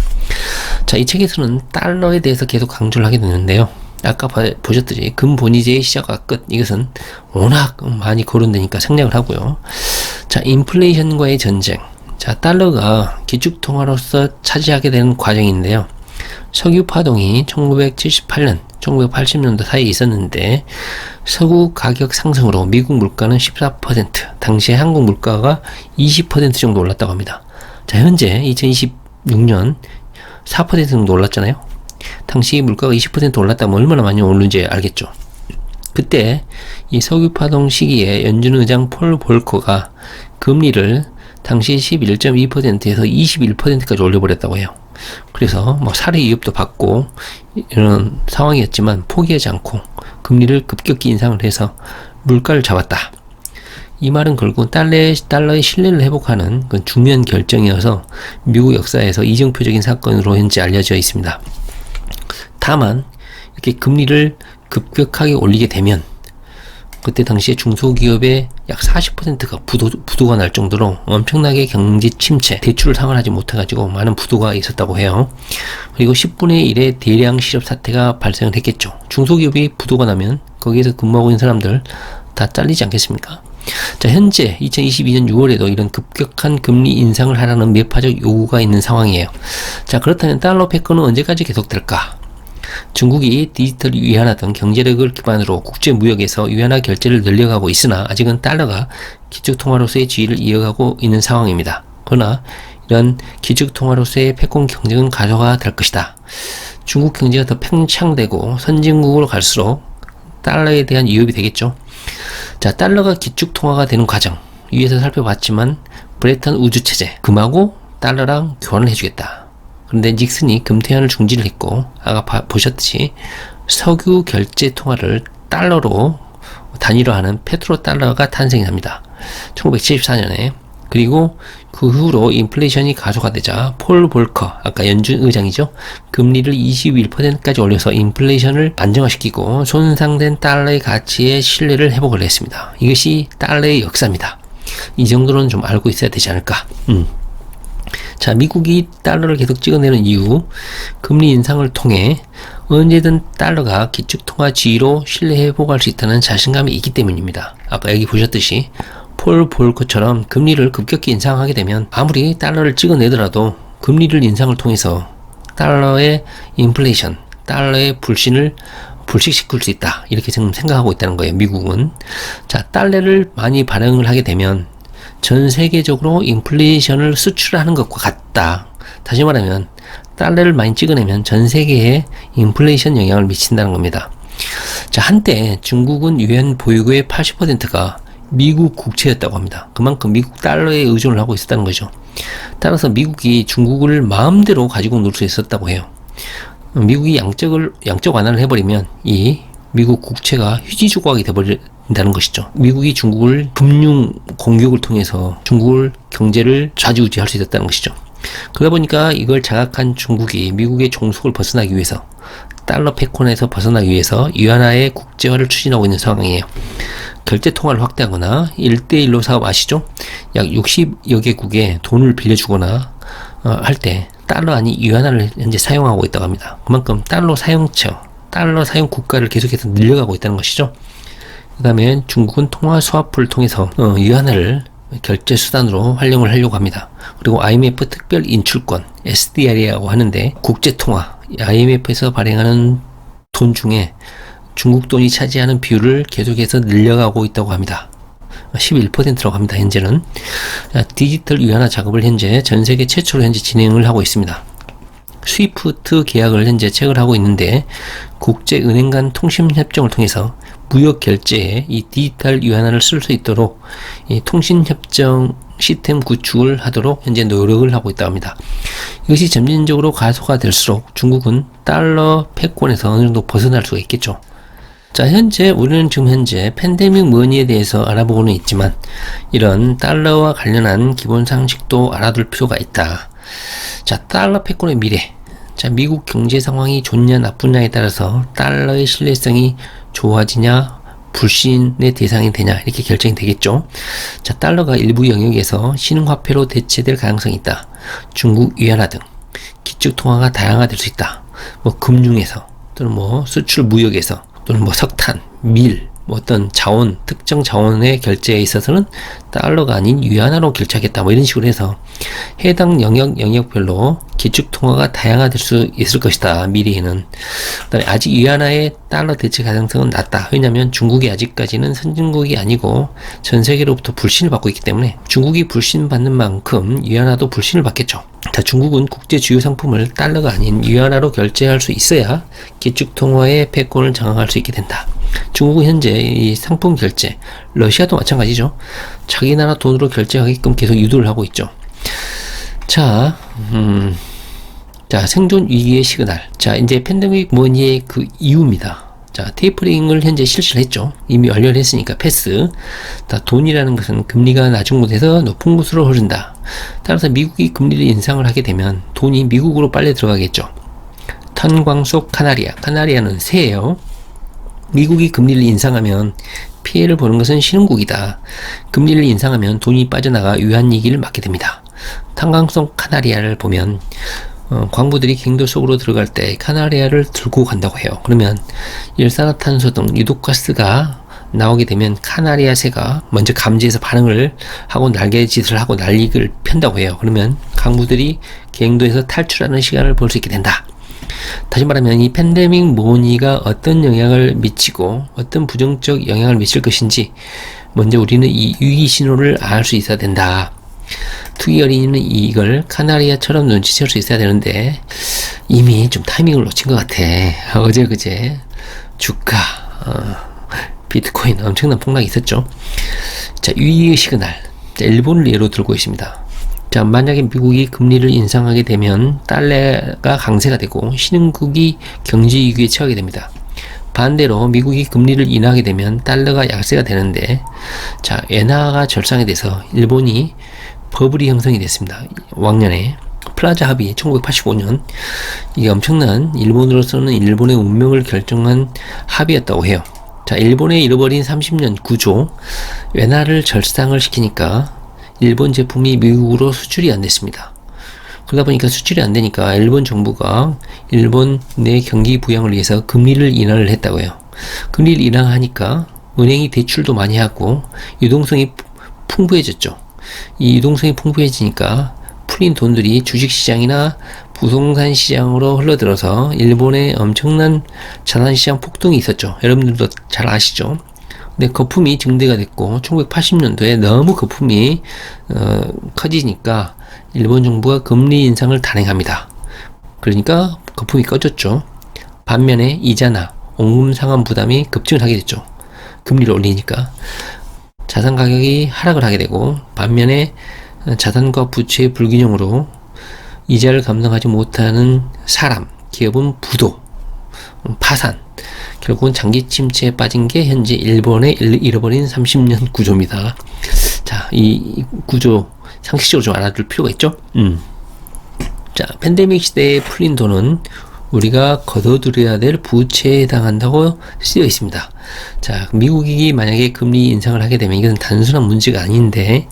자, 이 책에서는 달러에 대해서 계속 강조를 하게 되는데요. 아까 보셨듯이 금본위제의 시작과 끝, 이것은 워낙 많이 거론되니까 생략을 하고요. 자, 인플레이션과의 전쟁. 자, 달러가 기축통화로서 차지하게 되는 과정인데요. 석유 파동이 1978년, 1980년도 사이에 있었는데 석유 가격 상승으로 미국 물가는 14%, 당시에 한국 물가가 20% 정도 올랐다고 합니다. 자, 현재 2026년 4% 정도 올랐잖아요. 당시 물가가 20% 올랐다면 얼마나 많이 오르는지 알겠죠. 그때 이 석유 파동 시기에 연준 의장 폴 볼커가 금리를 당시 11.2%에서 21%까지 올려버렸다고 해요. 그래서 뭐 살해 위협도 받고 이런 상황이었지만 포기하지 않고 금리를 급격히 인상을 해서 물가를 잡았다. 이 말은 결국 달러의 신뢰를 회복하는 그 중요한 결정이어서 미국 역사에서 이정표적인 사건으로 현재 알려져 있습니다. 다만 이렇게 금리를 급격하게 올리게 되면 그때 당시에 중소기업의 약 40%가 부도가 날 정도로 엄청나게 경제 침체, 대출을 상환하지 못해가지고 많은 부도가 있었다고 해요. 그리고 10분의 1의 대량 실업 사태가 발생을 했겠죠. 중소기업이 부도가 나면 거기에서 근무하고 있는 사람들 다 잘리지 않겠습니까? 자, 현재 2022년 6월에도 이런 급격한 금리 인상을 하라는 매파적 요구가 있는 상황이에요. 자, 그렇다면 달러 패권은 언제까지 계속될까? 중국이 디지털 위안화 등 경제력을 기반으로 국제 무역에서 위안화 결제를 늘려가고 있으나 아직은 달러가 기축통화로서의 지위를 이어가고 있는 상황입니다. 그러나 이런 기축통화로서의 패권 경쟁은 가져가 될 것이다. 중국 경제가 더 팽창되고 선진국으로 갈수록 달러에 대한 위협이 되겠죠. 자, 달러가 기축통화가 되는 과정 위에서 살펴봤지만 브레턴 우드 체제, 금하고 달러랑 교환을 해주겠다. 그런데 닉슨이 금태환을 중지를 했고 아까 보셨듯이 석유 결제 통화를 달러로 단위로하는 페트로 달러가 탄생이 합니다. 1974년에. 그리고 그 후로 인플레이션이 가속화되자 폴 볼커, 아까 연준 의장이죠, 금리를 21%까지 올려서 인플레이션을 안정화시키고 손상된 달러의 가치의 신뢰를 회복을 했습니다. 이것이 달러의 역사입니다. 이 정도는 좀 알고 있어야 되지 않을까. 자, 미국이 달러를 계속 찍어내는 이유, 금리 인상을 통해 언제든 달러가 기축통화 지위로 신뢰 회복할 수 있다는 자신감이 있기 때문입니다. 아까 여기 보셨듯이 폴 볼커처럼 금리를 급격히 인상하게 되면 아무리 달러를 찍어내더라도 금리를 인상을 통해서 달러의 인플레이션, 달러의 불신을 불식시킬 수 있다. 이렇게 지금 생각하고 있다는 거예요, 미국은. 자, 달러를 많이 발행을 하게 되면 전 세계적으로 인플레이션을 수출하는 것과 같다. 다시 말하면 달러를 많이 찍어내면 전 세계에 인플레이션 영향을 미친다는 겁니다. 자, 한때 중국은 유엔 보유고의 80%가 미국 국채였다고 합니다. 그만큼 미국 달러에 의존을 하고 있었다는 거죠. 따라서 미국이 중국을 마음대로 가지고 놀 수 있었다고 해요. 미국이 양적 완화를 해버리면 이 미국 국채가 휴지 조각이 돼버린다는 것이죠. 미국이 중국을 금융 공격을 통해서 중국을 경제를 좌지우지할 수 있었다는 것이죠. 그러다 보니까 이걸 자각한 중국이 미국의 종속을 벗어나기 위해서, 달러 패권에서 벗어나기 위해서 위안화의 국제화를 추진하고 있는 상황이에요. 결제 통화를 확대하거나 1대1로 사업 아시죠? 약 60여 개국에 돈을 빌려주거나 할 때 달러 아니 위안화를 현재 사용하고 있다고 합니다. 그만큼 달러 사용처, 달러 사용 국가를 계속해서 늘려가고 있다는 것이죠. 그 다음에 중국은 통화 스와프를 통해서 위안화를 결제 수단으로 활용을 하려고 합니다. 그리고 IMF 특별 인출권, SDR이라고 하는데 국제 통화, IMF에서 발행하는 돈 중에 중국 돈이 차지하는 비율을 계속해서 늘려가고 있다고 합니다. 11%라고 합니다. 현재는. 디지털 위안화 작업을 현재 전 세계 최초로 현재 진행을 하고 있습니다. 스위프트 계약을 현재 체결하고 있는데 국제은행 간 통신 협정을 통해서 무역 결제에 이 디지털 위안화를 쓸 수 있도록 이 통신협정 시스템 구축을 하도록 현재 노력을 하고 있다고 합니다. 이것이 점진적으로 가속화될수록 중국은 달러 패권에서 어느 정도 벗어날 수가 있겠죠. 자, 우리는 지금 현재 팬데믹 머니에 대해서 알아보고는 있지만 이런 달러와 관련한 기본 상식도 알아둘 필요가 있다. 자, 달러 패권의 미래. 자, 미국 경제 상황이 좋냐 나쁘냐에 따라서 달러의 신뢰성이 좋아지냐 불신의 대상이 되냐 이렇게 결정이 되겠죠. 자, 달러가 일부 영역에서 신흥화폐로 대체될 가능성이 있다. 중국 위안화 등 기축 통화가 다양화될 수 있다. 뭐 금융에서 또는 뭐 수출 무역에서 또는 뭐 석탄, 밀, 뭐 어떤 자원, 특정 자원의 결제에 있어서는 달러가 아닌 위안화로 결제하겠다. 뭐 이런 식으로 해서 해당 영역별로 기축 통화가 다양화될 수 있을 것이다. 미래에는. 그다음에 아직 위안화의 달러 대체 가능성은 낮다. 왜냐하면 중국이 아직까지는 선진국이 아니고 전 세계로부터 불신을 받고 있기 때문에 중국이 불신받는 만큼 위안화도 불신을 받겠죠. 자, 중국은 국제 주요 상품을 달러가 아닌 위안화로 결제할 수 있어야 기축 통화의 패권을 장악할 수 있게 된다. 중국은 현재 이 상품 결제, 러시아도 마찬가지죠. 자기 나라 돈으로 결제하게끔 계속 유도를 하고 있죠. 자, 생존 위기의 시그널. 자, 이제 팬데믹 머니의 그 이유입니다. 자, 테이퍼링을 현재 실시를 했죠. 이미 완료를 했으니까 패스. 돈이라는 것은 금리가 낮은 곳에서 높은 곳으로 흐른다. 따라서 미국이 금리를 인상을 하게 되면 돈이 미국으로 빨려 들어가겠죠. 탄광 속 카나리아. 카나리아는 새예요. 미국이 금리를 인상하면 피해를 보는 것은 신흥국이다. 금리를 인상하면 돈이 빠져나가 위안 위기를 맞게 됩니다. 탄광성 카나리아를 보면 광부들이 갱도 속으로 들어갈 때 카나리아를 들고 간다고 해요. 그러면 일산화탄소 등 유독가스가 나오게 되면 카나리아 새가 먼저 감지해서 반응을 하고 날개짓을 하고 날개를 편다고 해요. 그러면 광부들이 갱도에서 탈출하는 시간을 볼 수 있게 된다. 다시 말하면 이 팬데믹 머니가 어떤 영향을 미치고 어떤 부정적 영향을 미칠 것인지 먼저 우리는 이 위기 신호를 알 수 있어야 된다. 투기 어린이는 이걸 카나리아처럼 눈치챌 수 있어야 되는데 이미 좀 타이밍을 놓친 것 같아. 어제 그제 주가 비트코인 엄청난 폭락이 있었죠. 자, 위기의 시그널. 자, 일본을 예로 들고 있습니다. 자, 만약에 미국이 금리를 인상하게 되면 달러가 강세가 되고 신흥국이 경제 위기에 처하게 됩니다. 반대로 미국이 금리를 인하하게 되면 달러가 약세가 되는데, 자, 엔화가 절상이 돼서 일본이 버블이 형성이 됐습니다. 왕년에 플라자 합의 1985년 이게 엄청난 일본으로서는 일본의 운명을 결정한 합의였다고 해요. 자, 일본의 잃어버린 30년 구조, 엔화를 절상을 시키니까 일본 제품이 미국으로 수출이 안 됐습니다. 그러다 보니까 수출이 안 되니까 일본 정부가 일본 내 경기 부양을 위해서 금리를 인하를 했다고 해요. 금리를 인하하니까 은행이 대출도 많이 하고 유동성이 풍부해졌죠. 이 유동성이 풍부해지니까 풀린 돈들이 주식시장이나 부동산 시장으로 흘러들어서 일본에 엄청난 자산시장 폭등이 있었죠. 여러분들도 잘 아시죠? 근데 거품이 증대가 됐고 1980년도에 너무 거품이 커지니까 일본 정부가 금리 인상을 단행합니다. 그러니까 거품이 꺼졌죠. 반면에 이자나 원금 상환 부담이 급증을 하게 됐죠. 금리를 올리니까 자산 가격이 하락을 하게 되고, 반면에 자산과 부채의 불균형으로 이자를 감당하지 못하는 사람, 기업은 부도, 파산, 결국은 장기 침체에 빠진 게 현재 일본의 잃어버린 30년 구조입니다. 자, 이 구조 상식적으로 좀 알아둘 필요가 있죠. 자, 팬데믹 시대에 풀린 돈은 우리가 걷어들여야 될 부채에 해당한다고 쓰여 있습니다. 자, 미국이 만약에 금리 인상을 하게 되면 이것은 단순한 문제가 아닌데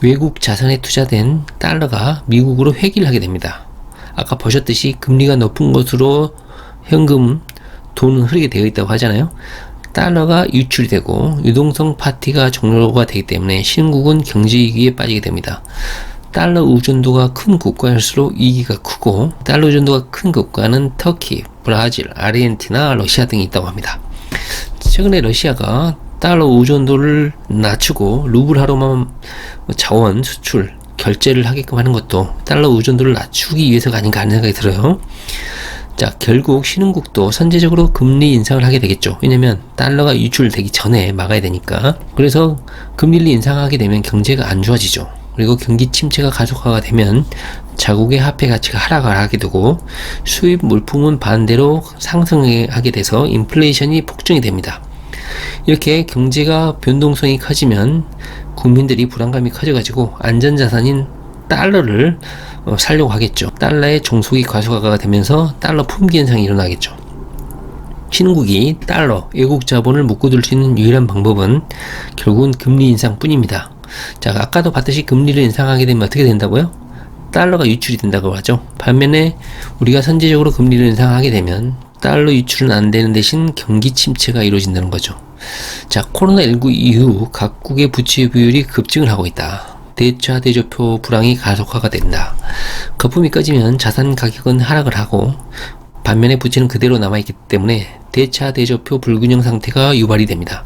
외국 자산에 투자된 달러가 미국으로 회귀를 하게 됩니다. 아까 보셨듯이 금리가 높은 곳으로 현금, 돈은 흐르게 되어 있다고 하잖아요. 달러가 유출이 되고 유동성 파티가 종료가 되기 때문에 신흥국은 경제위기에 빠지게 됩니다. 달러 의존도가 큰 국가일수록 위기가 크고, 달러 의존도가 큰 국가는 터키, 브라질, 아르헨티나, 러시아 등이 있다고 합니다. 최근에 러시아가 달러 의존도를 낮추고 루블화로만 자원, 수출, 결제를 하게끔 하는 것도 달러 의존도를 낮추기 위해서가 아닌가 하는 생각이 들어요. 자, 결국 신흥국도 선제적으로 금리 인상을 하게 되겠죠. 왜냐면 달러가 유출되기 전에 막아야 되니까. 그래서 금리를 인상하게 되면 경제가 안 좋아지죠. 그리고 경기 침체가 가속화가 되면 자국의 화폐 가치가 하락을 하게 되고 수입 물품은 반대로 상승하게 돼서 인플레이션이 폭증이 됩니다. 이렇게 경제가 변동성이 커지면 국민들이 불안감이 커져가지고 안전자산인 달러를 살려고 하겠죠. 달러의 종속이 과소화가 되면서 달러 품귀 현상이 일어나겠죠. 신흥국이 달러, 외국 자본을 묶어둘 수 있는 유일한 방법은 결국은 금리 인상뿐입니다. 자, 아까도 봤듯이 금리를 인상하게 되면 어떻게 된다고요? 달러가 유출이 된다고 하죠. 반면에 우리가 선제적으로 금리를 인상하게 되면 달러 유출은 안 되는 대신 경기 침체가 이루어진다는 거죠. 자, 코로나19 이후 각국의 부채 비율이 급증을 하고 있다. 대차 대조표 불황이 가속화가 된다. 거품이 꺼지면 자산 가격은 하락을 하고 반면에 부채는 그대로 남아있기 때문에 대차 대조표 불균형 상태가 유발이 됩니다.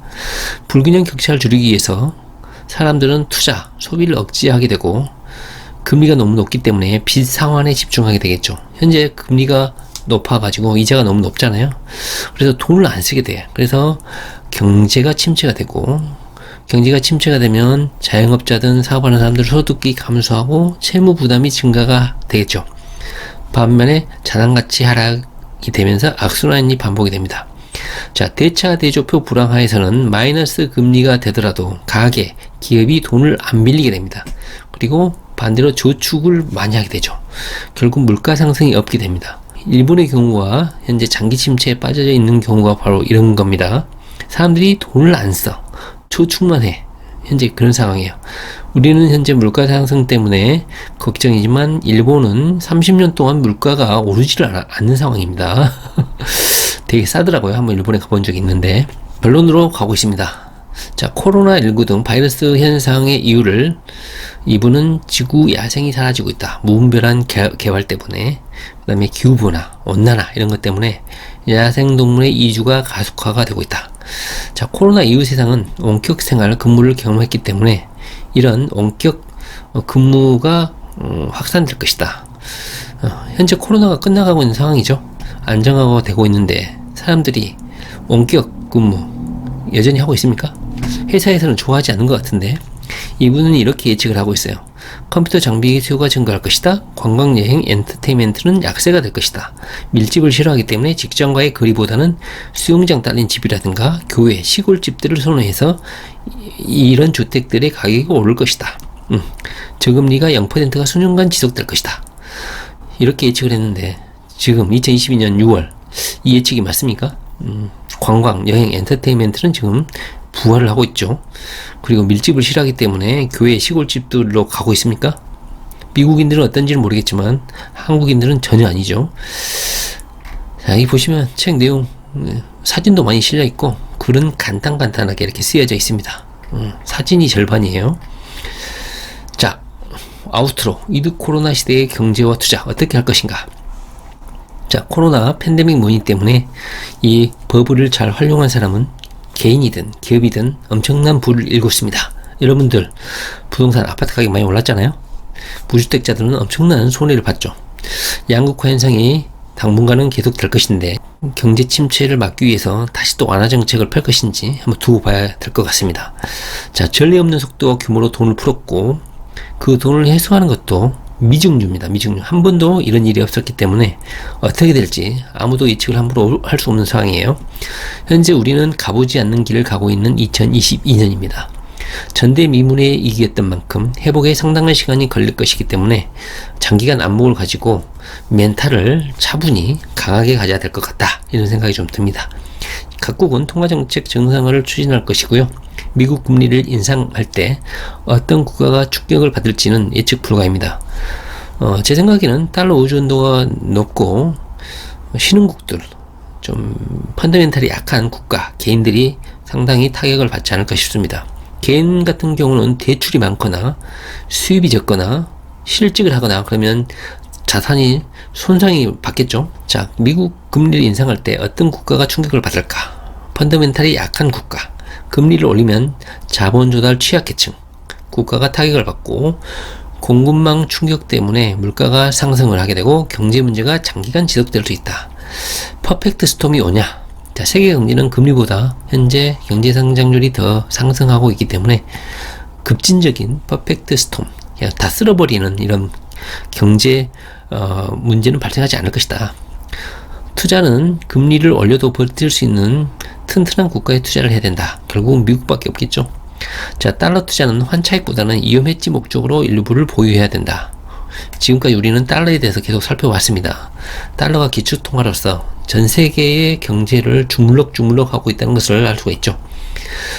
불균형 격차를 줄이기 위해서 사람들은 투자, 소비를 억제하게 되고 금리가 너무 높기 때문에 빚 상환에 집중하게 되겠죠. 현재 금리가 높아가지고 이자가 너무 높잖아요. 그래서 돈을 안 쓰게 돼. 그래서 경제가 침체가 되고 경제가 침체가 되면 자영업자든 사업하는 사람들 소득이 감소하고 채무 부담이 증가가 되겠죠. 반면에 자산가치 하락이 되면서 악순환이 반복이 됩니다. 자, 대차 대조표 불황하에서는 마이너스 금리가 되더라도 가계, 기업이 돈을 안 빌리게 됩니다. 그리고 반대로 저축을 많이 하게 되죠. 결국 물가 상승이 없게 됩니다. 일본의 경우와 현재 장기 침체에 빠져 있는 경우가 바로 이런 겁니다. 사람들이 돈을 안 써. 저축만 해. 현재 그런 상황이에요. 우리는 현재 물가 상승 때문에 걱정이지만 일본은 30년 동안 물가가 오르지를 않는 상황입니다. 되게 싸더라고요. 한번 일본에 가본 적이 있는데. 결론으로 가고 있습니다. 자, 코로나19 등 바이러스 현상의 이유를 이분은 지구 야생이 사라지고 있다. 무분별한 개발 때문에, 그 다음에 기후변화, 온난화 이런 것 때문에 야생동물의 이주가 가속화가 되고 있다. 자, 코로나 이후 세상은 원격 생활 근무를 경험했기 때문에 이런 원격 근무가 확산될 것이다. 현재 코로나가 끝나가고 있는 상황이죠. 안정화가 되고 있는데 사람들이 원격 근무 여전히 하고 있습니까? 회사에서는 좋아하지 않는 것 같은데 이분은 이렇게 예측을 하고 있어요. 컴퓨터 장비 수요가 증가할 것이다. 관광, 여행, 엔터테인먼트는 약세가 될 것이다. 밀집을 싫어하기 때문에 직장과의 거리보다는 수영장 딸린 집이라든가 교회, 시골집들을 선호해서 이런 주택들의 가격이 오를 것이다. 저금리가 0%가 수년간 지속될 것이다. 이렇게 예측을 했는데 지금 2022년 6월 이 예측이 맞습니까? 관광, 여행, 엔터테인먼트는 지금 부활을 하고 있죠. 그리고 밀집을 싫어하기 때문에 교회, 시골집들로 가고 있습니까? 미국인들은 어떤지는 모르겠지만 한국인들은 전혀 아니죠. 자, 여기 보시면 책 내용 사진도 많이 실려 있고 글은 간단하게 이렇게 쓰여져 있습니다. 사진이 절반이에요. 자, 아우트로 위드 코로나 시대의 경제와 투자 어떻게 할 것인가? 자, 코로나 팬데믹 원인 때문에 이 버블을 잘 활용한 사람은 개인이든 기업이든 엄청난 부를 일궜습니다. 여러분들 부동산 아파트 가격이 많이 올랐잖아요. 무주택자들은 엄청난 손해를 봤죠. 양극화 현상이 당분간은 계속 될 것인데 경제 침체를 막기 위해서 다시 또 완화 정책을 펼 것인지 한번 두고 봐야 될 것 같습니다. 자, 전례 없는 속도와 규모로 돈을 풀었고 그 돈을 회수하는 것도 미증유입니다. 미증유. 한 번도 이런 일이 없었기 때문에 어떻게 될지 아무도 예측을 함부로 할 수 없는 상황이에요. 현재 우리는 가보지 않는 길을 가고 있는 2022년입니다. 전대미문에 이겼던 만큼 회복에 상당한 시간이 걸릴 것이기 때문에 장기간 안목을 가지고 멘탈을 차분히 강하게 가져야 될 것 같다. 이런 생각이 좀 듭니다. 각국은 통화정책 정상화를 추진할 것이고요. 미국 금리를 인상할 때 어떤 국가가 충격을 받을지는 예측 불가입니다. 제 생각에는 달러 의존도가 높고 신흥국들, 좀 펀더멘탈이 약한 국가, 개인들이 상당히 타격을 받지 않을까 싶습니다. 개인 같은 경우는 대출이 많거나 수입이 적거나 실직을 하거나 그러면 자산이 손상이 받겠죠. 자, 미국 금리를 인상할 때 어떤 국가가 충격을 받을까? 펀더멘탈이 약한 국가, 금리를 올리면 자본 조달 취약계층, 국가가 타격을 받고 공급망 충격 때문에 물가가 상승을 하게 되고 경제 문제가 장기간 지속될 수 있다. 퍼펙트 스톰이 오냐? 자, 세계 경제는 금리보다 현재 경제 성장률이 더 상승하고 있기 때문에 급진적인 퍼펙트 스톰, 그냥 다 쓸어버리는 이런 경제 문제는 발생하지 않을 것이다. 투자는 금리를 올려도 버틸 수 있는 튼튼한 국가에 투자를 해야 된다. 결국은 미국밖에 없겠죠. 자, 달러 투자는 환차익보다는 이음 해지 목적으로 일부를 보유해야 된다. 지금까지 우리는 달러에 대해서 계속 살펴봤습니다. 달러가 기축통화로서 전 세계의 경제를 주물럭주물럭 하고 있다는 것을 알 수가 있죠.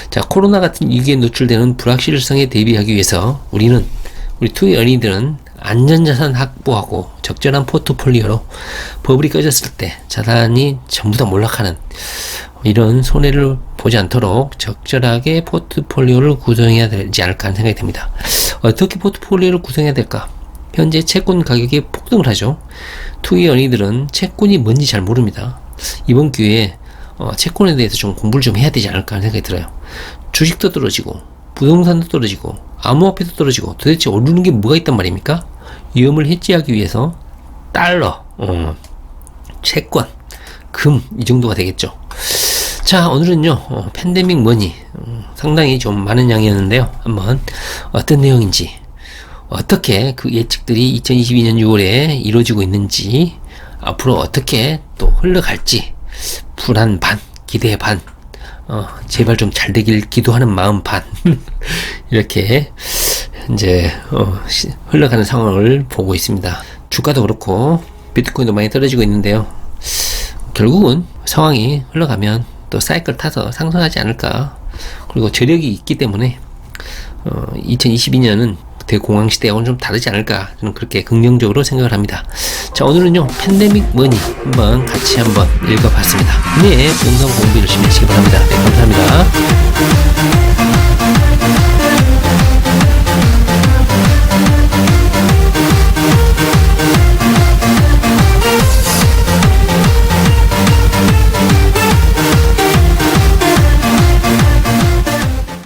자, 코로나 같은 위기에 노출되는 불확실성에 대비하기 위해서 우리 투기 어린이들은 안전자산 확보하고 적절한 포트폴리오로 버블이 꺼졌을 때 자산이 전부 다 몰락하는 이런 손해를 보지 않도록 적절하게 포트폴리오를 구성해야 되지 않을까 하는 생각이 듭니다. 어떻게 포트폴리오를 구성해야 될까? 현재 채권 가격이 폭등을 하죠. 투기 어린이들은 채권이 뭔지 잘 모릅니다. 이번 기회에 채권에 대해서 좀 공부를 좀 해야 되지 않을까 하는 생각이 들어요. 주식도 떨어지고 부동산도 떨어지고 암호화폐도 떨어지고 도대체 오르는 게 뭐가 있단 말입니까? 위험을 해지하기 위해서 달러, 채권, 금 이 정도가 되겠죠. 자, 오늘은요 팬데믹 머니 상당히 좀 많은 양이었는데요. 한번 어떤 내용인지, 어떻게 그 예측들이 2022년 6월에 이루어지고 있는지, 앞으로 어떻게 또 흘러갈지, 불안 반, 기대 반, 제발 좀 잘 되길 기도하는 마음 반 이렇게 이제 흘러가는 상황을 보고 있습니다. 주가도 그렇고 비트코인도 많이 떨어지고 있는데요. 결국은 상황이 흘러가면 또 사이클 타서 상승하지 않을까. 그리고 저력이 있기 때문에 2022년은 대공황 시대하고는 좀 다르지 않을까, 저는 그렇게 긍정적으로 생각을 합니다. 자, 오늘은요 팬데믹 머니 한번 같이 한번 읽어봤습니다. 네, 영상 공부 열심히 하시기 바랍니다.